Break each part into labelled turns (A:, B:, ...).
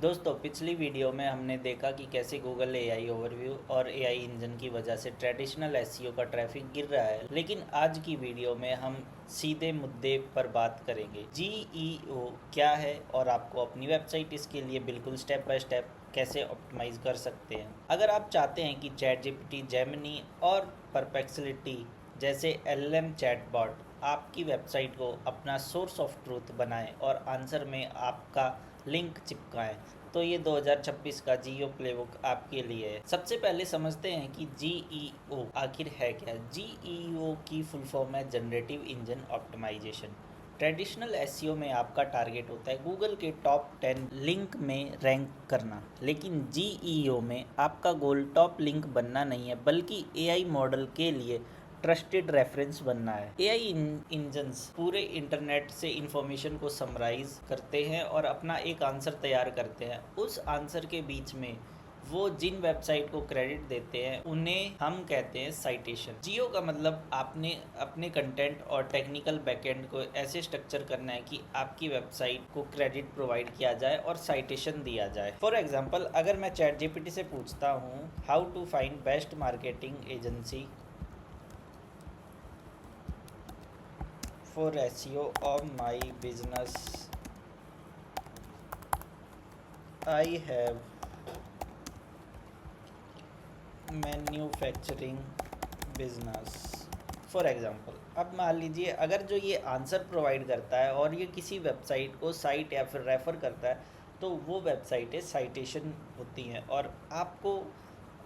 A: दोस्तों, पिछली वीडियो में हमने देखा कि कैसे गूगल एआई ओवरव्यू और एआई इंजन की वजह से ट्रेडिशनल एसईओ का ट्रैफिक गिर रहा है। लेकिन आज की वीडियो में हम सीधे मुद्दे पर बात करेंगे। जीईओ क्या है और आपको अपनी वेबसाइट इसके लिए बिल्कुल स्टेप बाय स्टेप कैसे ऑप्टिमाइज कर सकते हैं। अगर आप चाहते हैं कि चैट जीपीटी, जेमिनी और परप्लेक्सिटी जैसे एलएलएम चैटबॉट आपकी वेबसाइट को अपना सोर्स ऑफ ट्रूथ बनाएं और आंसर में आपका लिंक चिपकाएं, तो ये 2026 का जीईओ प्लेबुक आपके लिए है। सबसे पहले समझते हैं कि जीईओ आखिर है क्या। जीईओ की फुल फॉर्म है generative engine optimisation. Traditional SEO में आपका टारगेट होता है गूगल के टॉप 10 लिंक में रैंक करना, लेकिन जीईओ में आपका गोल टॉप लिंक बनना नहीं है, बल्कि एआई मॉडल के लिए ट्रस्टेड रेफरेंस बनना है। एआई इंजन्स पूरे इंटरनेट से इंफॉर्मेशन को समराइज करते हैं और अपना एक आंसर तैयार करते हैं। उस आंसर के बीच में वो जिन वेबसाइट को क्रेडिट देते हैं उन्हें हम कहते हैं साइटेशन। जियो का मतलब आपने अपने कंटेंट और टेक्निकल बैकएंड को ऐसे स्ट्रक्चर करना है कि आपकी वेबसाइट को क्रेडिट प्रोवाइड किया जाए और साइटेशन दिया जाए। फॉर एग्जांपल, अगर मैं चैट जीपीटी से पूछता हूँ how to find best marketing agency for SEO of my business, I have manufacturing business for example. अब मान लीजिए अगर जो ये आंसर प्रोवाइड करता है और ये किसी वेबसाइट को साइट या फिर रेफ़र करता है, तो वो वेबसाइटें साइटेशन होती हैं और आपको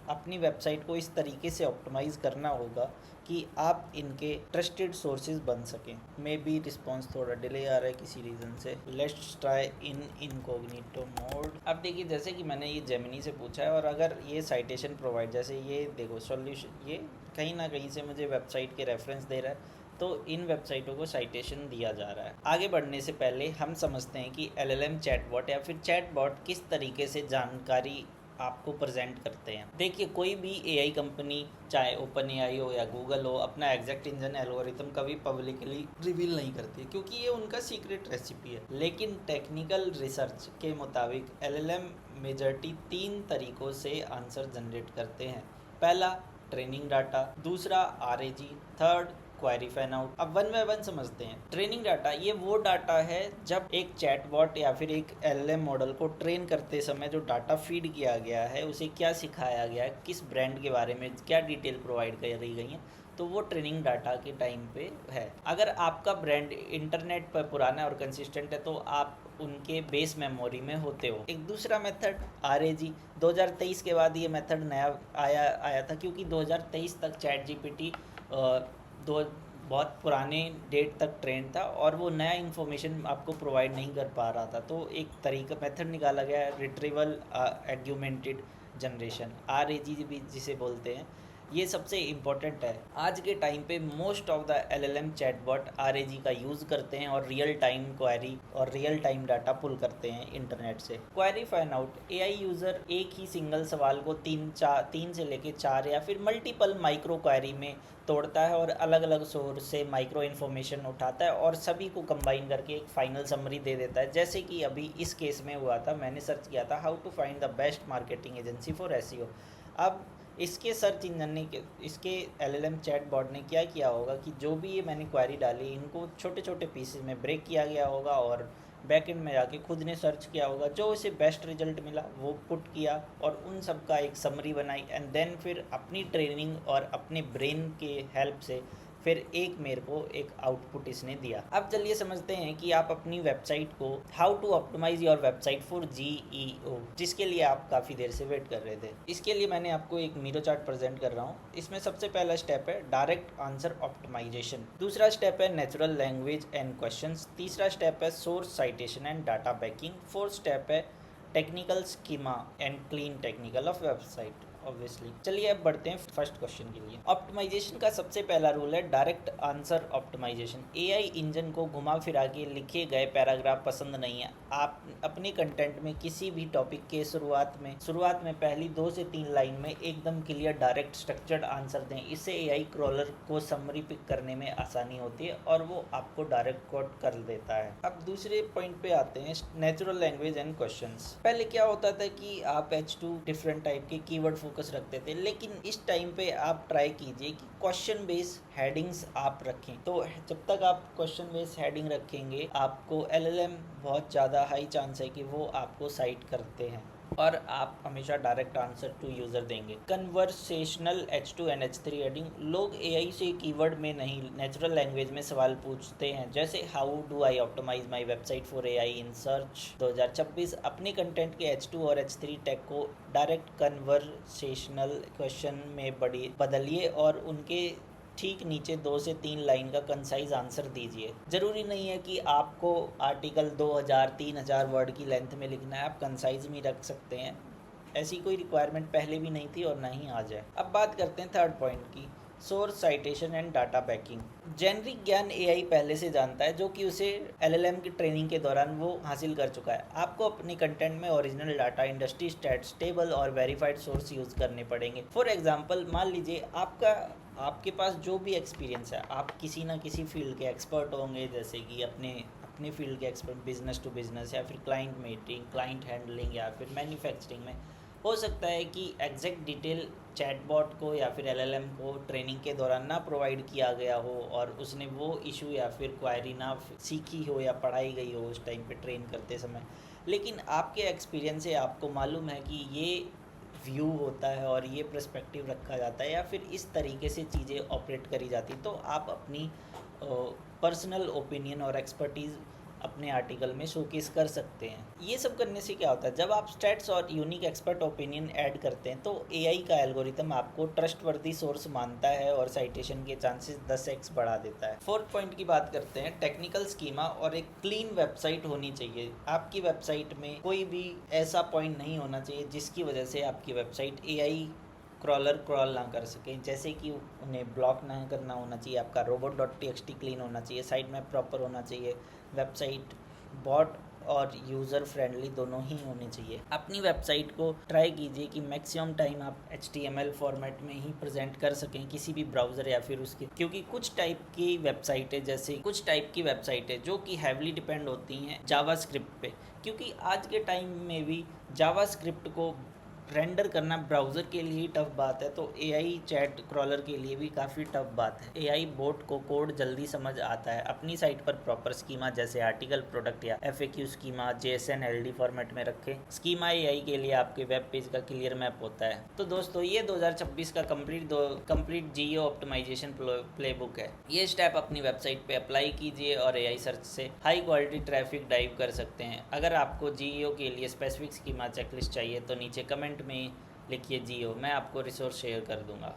A: अपनी वेबसाइट को इस तरीके से ऑप्टिमाइज़ करना होगा कि आप इनके ट्रस्टेड सोर्सेज बन सकें। मे बी रिस्पॉन्स थोड़ा डिले आ रहा है किसी रीज़न से। Let's try in incognito mode. अब देखिए, जैसे कि मैंने ये जेमिनी से पूछा है और अगर ये साइटेशन प्रोवाइड, जैसे ये देखो सॉल्यूशन, ये कहीं ना कहीं से मुझे वेबसाइट के रेफरेंस दे रहा है, तो इन वेबसाइटों को साइटेशन दिया जा रहा है। आगे बढ़ने से पहले हम समझते हैं कि एलएलएम चैटबॉट या फिर चैटबॉट किस तरीके से जानकारी आपको प्रेजेंट करते हैं। देखिए, कोई भी एआई कंपनी, चाहे ओपन एआई हो या गूगल हो, अपना एग्जैक्ट इंजन एल्गोरिथम कभी पब्लिकली रिवील नहीं करती, क्योंकि ये उनका सीक्रेट रेसिपी है। लेकिन टेक्निकल रिसर्च के मुताबिक एलएलएम मेजॉरिटी 3 तरीकों से आंसर जनरेट करते हैं। पहला, ट्रेनिंग डाटा, दूसरा आरएजी, थर्ड क्वेरी फैन आउट। अब वन बाय वन समझते हैं। ट्रेनिंग डाटा, ये वो डाटा है जब एक चैटबॉट या फिर एक एलएलएम मॉडल को ट्रेन करते समय जो डाटा फीड किया गया है, उसे क्या सिखाया गया है, किस ब्रांड के बारे में क्या डिटेल प्रोवाइड करी गई हैं, तो वो ट्रेनिंग डाटा के टाइम पे है। अगर आपका ब्रांड इंटरनेट पर पुराना और कंसिस्टेंट है, तो आप उनके बेस मेमोरी में होते हो। एक दूसरा मेथड आरएजी, 2023 के बाद ये मेथड नया आया था, क्योंकि 2023 तक चैट जीपीटी दो बहुत पुराने डेट तक ट्रेंड था और वो नया इन्फॉर्मेशन आपको प्रोवाइड नहीं कर पा रहा था। तो एक तरीका मेथड निकाला गया है, रिट्रीवल एग्यूमेंटेड जनरेशन, आरएजी भी जिसे बोलते हैं। ये सबसे इम्पोर्टेंट है। आज के टाइम पे most of the LLM chatbot आरएजी का यूज़ करते हैं और रियल टाइम क्वेरी और रियल टाइम डाटा पुल करते हैं इंटरनेट से। Query find out, AI user एक ही सिंगल सवाल को तीन से लेके 4 या फिर मल्टीपल माइक्रो क्वेरी में तोड़ता है और अलग अलग सोर्स से माइक्रो इन्फॉर्मेशन उठाता है और सभी को कंबाइन करके एक फाइनल समरी दे देता है। जैसे कि अभी इस केस में हुआ था, मैंने सर्च किया था how to find the best marketing agency for SEO. अब इसके सर्च इंजन ने, इसके एलएलएम चैटबॉट ने क्या किया होगा कि जो भी ये मैंने क्वेरी डाली, इनको छोटे छोटे पीसेस में ब्रेक किया गया होगा और बैकएंड में जाके खुद ने सर्च किया होगा, जो उसे बेस्ट रिजल्ट मिला वो पुट किया और उन सब का एक समरी बनाई एंड देन फिर अपनी ट्रेनिंग और अपने ब्रेन के हेल्प से फिर एक मेरे को एक आउटपुट इसने दिया। अब चलिए समझते हैं कि आप अपनी वेबसाइट को how to optimise your website for GEO, जिसके लिए आप काफ़ी देर से वेट कर रहे थे। इसके लिए मैंने आपको एक मीरो चार्ट प्रेजेंट कर रहा हूँ। इसमें सबसे पहला स्टेप है डायरेक्ट आंसर ऑप्टिमाइजेशन, दूसरा स्टेप है नेचुरल लैंग्वेज एंड क्वेश्चंस, तीसरा स्टेप है source citation and data backing, fourth step है technical schema and clean technical of website, obviously. चलिए अब बढ़ते हैं फर्स्ट क्वेश्चन के लिए। ऑप्टिमाइजेशन का सबसे पहला रूल है direct answer optimisation. AI engine को घुमा फिरा के लिखे गए पैराग्राफ पसंद नहीं है। आप अपने कंटेंट में किसी भी टॉपिक के शुरुआत में पहली 2 से 3 लाइन में एकदम क्लियर डायरेक्ट स्ट्रक्चर्ड आंसर दें। इससे एआई क्रॉलर को समरी पिक करने में आसानी होती है और वो आपको डायरेक्ट कोट कर देता है। अब दूसरे पॉइंट पे आते हैं, नेचुरल लैंग्वेज एंड क्वेश्चंस। पहले क्या होता था कि आप H2 डिफरेंट टाइप के कीवर्ड फोकस रखते थे, लेकिन इस टाइम पे आप ट्राई कीजिए कि क्वेश्चन बेस हेडिंग्स आप रखें। तो जब तक आप क्वेश्चन बेस हेडिंग रखेंगे, आपको LLM बहुत ज़्यादा हाई चांस है कि वो आपको साइट करते हैं और आप हमेशा डायरेक्ट आंसर टू यूज़र देंगे। Conversational H2 and H3 heading. लोग एआई से कीवर्ड में नहीं, नेचुरल लैंग्वेज में सवाल पूछते हैं, जैसे how do I optimise my website for AI in search 2026। अपने कंटेंट के H2 और H3 टैग को डायरेक्ट कन्वर्सेशनल क्वेश्चन में बदलिए और उनके ठीक नीचे 2 से 3 लाइन का कंसाइज आंसर दीजिए। ज़रूरी नहीं है कि आपको आर्टिकल 2000-3000 वर्ड की लेंथ में लिखना है, आप कंसाइज में रख सकते हैं। ऐसी कोई रिक्वायरमेंट पहले भी नहीं थी और ना ही आज है। अब बात करते हैं थर्ड पॉइंट की, source citation and data banking. Generic ज्ञान एआई पहले से जानता है, जो कि उसे LLM की ट्रेनिंग के दौरान वो हासिल कर चुका है। आपको अपने कंटेंट में original data, industry stats, table और वेरीफाइड सोर्स यूज़ करने पड़ेंगे। फॉर एग्जांपल, मान लीजिए आपके पास जो भी एक्सपीरियंस है, आप किसी ना किसी फील्ड के एक्सपर्ट होंगे, जैसे कि अपने फील्ड के एक्सपर्ट, बिजनेस टू बिजनेस या फिर क्लाइंट मीटिंग, क्लाइंट हैंडलिंग या फिर मैन्युफैक्चरिंग में। हो सकता है कि एग्जैक्ट डिटेल चैटबॉट को या फिर LLM को ट्रेनिंग के दौरान ना प्रोवाइड किया गया हो और उसने वो इशू या फिर क्वायरी ना सीखी हो या पढ़ाई गई हो उस टाइम पे ट्रेन करते समय। लेकिन आपके एक्सपीरियंस से आपको मालूम है कि ये व्यू होता है और ये पर्सपेक्टिव रखा जाता है या फिर इस तरीके से चीज़ें ऑपरेट करी जाती, तो आप अपनी पर्सनल ओपिनियन और एक्सपर्टीज़ अपने आर्टिकल में शोकेस कर सकते हैं। ये सब करने से क्या होता है, जब आप स्टैट्स और यूनिक एक्सपर्ट ओपिनियन ऐड करते हैं तो एआई का एल्गोरिथम आपको ट्रस्टवर्दी सोर्स मानता है और साइटेशन के चांसेस 10x बढ़ा देता है। फोर्थ पॉइंट की बात करते हैं, टेक्निकल स्कीमा और एक क्लीन वेबसाइट होनी चाहिए। आपकी वेबसाइट में कोई भी ऐसा पॉइंट नहीं होना चाहिए जिसकी वजह से आपकी वेबसाइट एआई क्रॉलर क्रॉल ना कर सकें, जैसे कि उन्हें ब्लॉक ना करना होना चाहिए, आपका robot.txt क्लीन होना चाहिए, साइट मैप प्रॉपर होना चाहिए, वेबसाइट बॉट और यूज़र फ्रेंडली दोनों ही होने चाहिए। अपनी वेबसाइट को ट्राई कीजिए कि मैक्सिमम टाइम आप HTML फॉर्मेट में ही प्रेजेंट कर सकें किसी भी ब्राउज़र या फिर उसके, क्योंकि कुछ टाइप की वेबसाइटें जो कि हैवली डिपेंड होती हैं जावास्क्रिप्ट पे, क्योंकि आज के टाइम में भी जावास्क्रिप्ट को रेंडर करना ब्राउज़र के लिए ही टफ बात है, तो एआई चैट क्रॉलर के लिए भी काफ़ी टफ बात है। एआई बोट को कोड जल्दी समझ आता है। अपनी साइट पर प्रॉपर स्कीमा जैसे आर्टिकल, प्रोडक्ट या FAQ schema JSON LD format में रखें। स्कीमा एआई के लिए आपके वेब पेज का क्लियर मैप होता है। तो दोस्तों, ये 2026 का कंप्लीट GEO ऑप्टिमाइजेशन प्लेबुक है। ये स्टेप अपनी वेबसाइट पे अप्लाई कीजिए और एआई सर्च से हाई क्वालिटी ट्रैफिक ड्राइव कर सकते हैं। अगर आपको GEO के लिए स्पेसिफिक स्कीमा चेकलिस्ट चाहिए तो नीचे कमेंट में लिखिए GEO, मैं आपको रिसोर्स शेयर कर दूंगा।